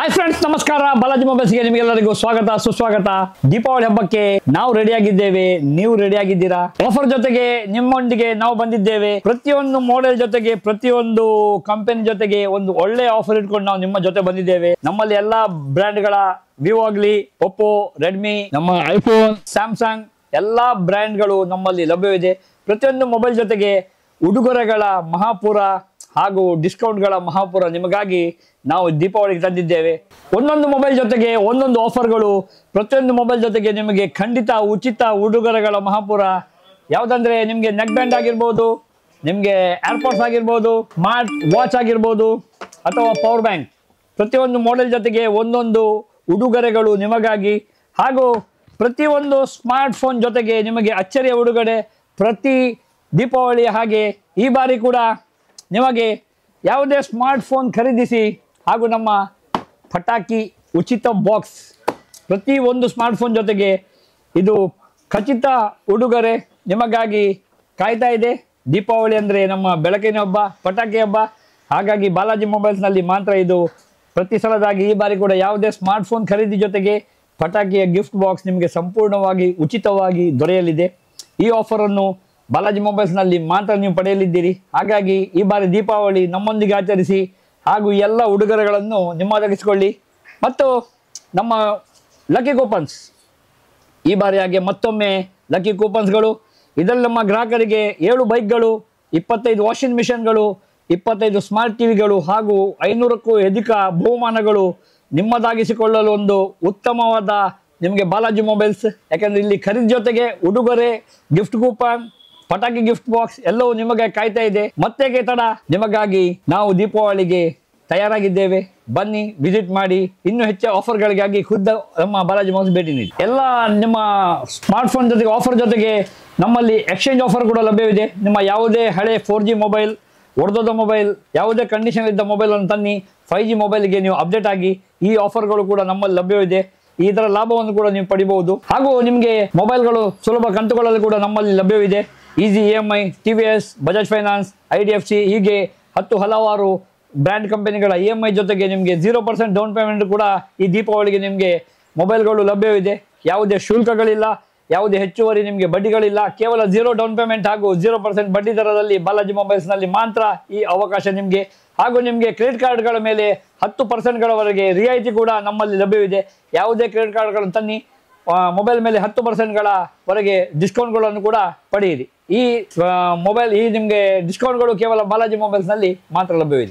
Hi friends, ನಮಸ್ಕಾರ. ಬಾಲಾಜಿ ಮೊಬೈಲ್ಸ್ಗೆ ನಿಮಗೆಲ್ಲರಿಗೂ ಸ್ವಾಗತ ಸುಸ್ವಾಗತ. ದೀಪಾವಳಿ ಹಬ್ಬಕ್ಕೆ ನಾವು ರೆಡಿ ಆಗಿದ್ದೇವೆ, ನೀವು ರೆಡಿ ಆಗಿದ್ದೀರಾ? ಆಫರ್ ಜೊತೆಗೆ ನಿಮ್ಮೊಂದಿಗೆ ನಾವು ಬಂದಿದ್ದೇವೆ. ಪ್ರತಿಯೊಂದು ಮಾಡೆಲ್ ಜೊತೆಗೆ, ಪ್ರತಿಯೊಂದು ಕಂಪನಿ ಜೊತೆಗೆ ಒಂದು ಒಳ್ಳೆ ಆಫರ್ ಇಟ್ಕೊಂಡು ನಾವು ನಿಮ್ಮ ಜೊತೆ ಬಂದಿದ್ದೇವೆ. ನಮ್ಮಲ್ಲಿ ಎಲ್ಲಾ ಬ್ರ್ಯಾಂಡ್ಗಳ ವಿವೋ ಆಗ್ಲಿ, ಒಪ್ಪೋ, ರೆಡ್ಮಿ, ನಮ್ಮ ಐಫೋನ್, ಸ್ಯಾಮ್ಸಂಗ್ ಎಲ್ಲಾ ಬ್ರ್ಯಾಂಡ್ಗಳು ನಮ್ಮಲ್ಲಿ ಲಭ್ಯವಿದೆ. ಪ್ರತಿಯೊಂದು ಮೊಬೈಲ್ ಜೊತೆಗೆ ಉಡುಗೊರೆಗಳ ಮಹಾಪುರ ಹಾಗೂ ಡಿಸ್ಕೌಂಟ್ಗಳ ಮಹಾಪುರ ನಿಮಗಾಗಿ ನಾವು ದೀಪಾವಳಿಗೆ ತಂದಿದ್ದೇವೆ. ಒಂದೊಂದು ಮೊಬೈಲ್ ಜೊತೆಗೆ ಒಂದೊಂದು ಆಫರ್ಗಳು, ಪ್ರತಿಯೊಂದು ಮೊಬೈಲ್ ಜೊತೆಗೆ ನಿಮಗೆ ಖಂಡಿತ ಉಚಿತ ಉಡುಗೊರೆಗಳ ಮಹಾಪುರ. ಯಾವುದಂದ್ರೆ ನಿಮಗೆ ನೆಕ್ ಬ್ಯಾಂಡ್ ಆಗಿರ್ಬೋದು, ನಿಮಗೆ ಏರ್ಪಾಡ್ಸ್ ಆಗಿರ್ಬೋದು, ಸ್ಮಾರ್ಟ್ ವಾಚ್ ಆಗಿರ್ಬೋದು ಅಥವಾ ಪವರ್ ಬ್ಯಾಂಕ್, ಪ್ರತಿಯೊಂದು ಮಾಡೆಲ್ ಜೊತೆಗೆ ಒಂದೊಂದು ಉಡುಗೊರೆಗಳು ನಿಮಗಾಗಿ. ಹಾಗೂ ಪ್ರತಿಯೊಂದು ಸ್ಮಾರ್ಟ್ ಫೋನ್ ಜೊತೆಗೆ ನಿಮಗೆ ಅಚ್ಚರಿಯ ಉಡುಗೊರೆ ಪ್ರತಿ ದೀಪಾವಳಿ. ಹಾಗೆ ಈ ಬಾರಿ ಕೂಡ ನಿಮಗೆ ಯಾವುದೇ ಸ್ಮಾರ್ಟ್ ಫೋನ್ ಖರೀದಿಸಿ ಹಾಗೂ ನಮ್ಮ ಪಟಾಕಿ ಉಚಿತ ಬಾಕ್ಸ್, ಪ್ರತಿ ಒಂದು ಸ್ಮಾರ್ಟ್ ಫೋನ್ ಜೊತೆಗೆ ಇದು ಖಚಿತ ಉಡುಗೊರೆ ನಿಮಗಾಗಿ ಕಾಯ್ತಾ ಇದೆ. ದೀಪಾವಳಿ ಅಂದರೆ ನಮ್ಮ ಬೆಳಕಿನ ಹಬ್ಬ, ಪಟಾಕಿ ಹಬ್ಬ. ಹಾಗಾಗಿ ಬಾಲಾಜಿ ಮೊಬೈಲ್ಸ್ನಲ್ಲಿ ಮಾತ್ರ ಇದು ಪ್ರತಿ ಸಲದಾಗಿ ಈ ಬಾರಿ ಕೂಡ ಯಾವುದೇ ಸ್ಮಾರ್ಟ್ ಫೋನ್ ಖರೀದಿ ಜೊತೆಗೆ ಪಟಾಕಿಯ ಗಿಫ್ಟ್ ಬಾಕ್ಸ್ ನಿಮಗೆ ಸಂಪೂರ್ಣವಾಗಿ ಉಚಿತವಾಗಿ ದೊರೆಯಲಿದೆ. ಈ ಆಫರನ್ನು ಬಾಲಾಜಿ ಮೊಬೈಲ್ಸ್ನಲ್ಲಿ ಮಾತ್ರ ನೀವು ಪಡೆಯಲಿದ್ದೀರಿ. ಹಾಗಾಗಿ ಈ ಬಾರಿ ದೀಪಾವಳಿ ನಮ್ಮೊಂದಿಗೆ ಆಚರಿಸಿ ಹಾಗೂ ಎಲ್ಲ ಉಡುಗೊರೆಗಳನ್ನು ನಿಮ್ಮದಾಗಿಸಿಕೊಳ್ಳಿ. ಮತ್ತು ನಮ್ಮ ಲಕ್ಕಿ ಕೂಪನ್ಸ್, ಈ ಬಾರಿ ಹಾಗೆ ಮತ್ತೊಮ್ಮೆ ಲಕ್ಕಿ ಕೂಪನ್ಸ್ಗಳು. ಇದರಲ್ಲಿ ನಮ್ಮ ಗ್ರಾಹಕರಿಗೆ 7 ಬೈಕ್ಗಳು, 25 ವಾಷಿಂಗ್ ಮಿಷನ್ಗಳು, 25 ಸ್ಮಾರ್ಟ್ ಟಿವಿಗಳು ಹಾಗೂ 500ಕ್ಕೂ ಅಧಿಕ ಬಹುಮಾನಗಳು ನಿಮ್ಮದಾಗಿಸಿಕೊಳ್ಳಲು ಒಂದು ಉತ್ತಮವಾದ ನಿಮಗೆ ಬಾಲಾಜಿ ಮೊಬೈಲ್ಸ್. ಯಾಕಂದರೆ ಇಲ್ಲಿ ಖರೀದಿ ಜೊತೆಗೆ ಉಡುಗೊರೆ, ಗಿಫ್ಟ್ ಕೂಪನ್, ಪಟಾಕಿ ಗಿಫ್ಟ್ ಬಾಕ್ಸ್ ಎಲ್ಲವೂ ನಿಮಗೆ ಕಾಯ್ತಾ ಇದೆ. ಮತ್ತೆ ತಡ, ನಿಮಗಾಗಿ ನಾವು ದೀಪಾವಳಿಗೆ ತಯಾರಾಗಿದ್ದೇವೆ. ಬನ್ನಿ, ವಿಸಿಟ್ ಮಾಡಿ. ಇನ್ನೂ ಹೆಚ್ಚು ಆಫರ್ಗಳಿಗಾಗಿ ಖುದ್ದು ನಮ್ಮ ಬಾಲಾಜಿ ಮೊಬೈಲ್ಸ್ ಭೇಟಿ ನೀಡಿ. ಎಲ್ಲ ನಿಮ್ಮ ಸ್ಮಾರ್ಟ್ ಫೋನ್ ಜೊತೆಗೆ ಆಫರ್ ಜೊತೆಗೆ ನಮ್ಮಲ್ಲಿ ಎಕ್ಸ್ಚೇಂಜ್ ಆಫರ್ ಕೂಡ ಲಭ್ಯವಿದೆ. ನಿಮ್ಮ ಯಾವುದೇ ಹಳೆ 4G ಮೊಬೈಲ್, ಒಡೆದೋದ ಮೊಬೈಲ್, ಯಾವುದೇ ಕಂಡೀಷನ್ ಇದ್ದ ಮೊಬೈಲ್ ಅನ್ನು ತನ್ನಿ 5G ಮೊಬೈಲ್ಗೆ ನೀವು ಅಪ್ಡೇಟ್ ಆಗಿ. ಈ ಆಫರ್ಗಳು ಕೂಡ ನಮ್ಮಲ್ಲಿ ಲಭ್ಯವಿದೆ. ಇದರ ಲಾಭವನ್ನು ಕೂಡ ನೀವು ಪಡಿಬಹುದು. ಹಾಗೂ ನಿಮಗೆ ಮೊಬೈಲ್ಗಳು ಸುಲಭ ಕಂತುಗಳಲ್ಲಿ ಕೂಡ ನಮ್ಮಲ್ಲಿ ಲಭ್ಯವಿದೆ. Easy EMI, TVS, Bajaj finance, IDFC ಹೀಗೆ ಹಲವಾರು ಬ್ರ್ಯಾಂಡ್ ಕಂಪನಿಗಳ EMI ಜೊತೆಗೆ ನಿಮಗೆ 0% ಡೌನ್ ಪೇಮೆಂಟ್ ಕೂಡ ಈ ದೀಪಾವಳಿಗೆ ನಿಮಗೆ ಮೊಬೈಲ್ಗಳು ಲಭ್ಯವಿದೆ. ಯಾವುದೇ ಶುಲ್ಕಗಳಿಲ್ಲ, ಯಾವುದೇ ಹೆಚ್ಚುವರಿ ನಿಮಗೆ ಬಡ್ಡಿಗಳಿಲ್ಲ. ಕೇವಲ 0 ಡೌನ್ ಪೇಮೆಂಟ್ ಹಾಗೂ 0% ಬಡ್ಡಿ ದರದಲ್ಲಿ ಬಾಲಾಜಿ ಮೊಬೈಲ್ಸ್ನಲ್ಲಿ ಮಾತ್ರ ಈ ಅವಕಾಶ ನಿಮಗೆ. ಹಾಗೂ ನಿಮಗೆ ಕ್ರೆಡಿಟ್ ಕಾರ್ಡ್ಗಳ ಮೇಲೆ 10%ಗಳವರೆಗೆ ರಿಯಾಯಿತಿ ಕೂಡ ನಮ್ಮಲ್ಲಿ ಲಭ್ಯವಿದೆ. ಯಾವುದೇ ಕ್ರೆಡಿಟ್ ಕಾರ್ಡ್ಗಳನ್ನು ತನ್ನಿ, ಮೊಬೈಲ್ ಮೇಲೆ 10%ಗಳವರೆಗೆ ಡಿಸ್ಕೌಂಟ್ಗಳನ್ನು ಕೂಡ ಪಡೆಯಿರಿ. ಈ ಮೊಬೈಲ್, ಈ ನಿಮಗೆ ಡಿಸ್ಕೌಂಟ್ಗಳು ಕೇವಲ ಬಾಲಾಜಿ ಮೊಬೈಲ್ಸ್ನಲ್ಲಿ ಮಾತ್ರ ಲಭ್ಯವಿದೆ.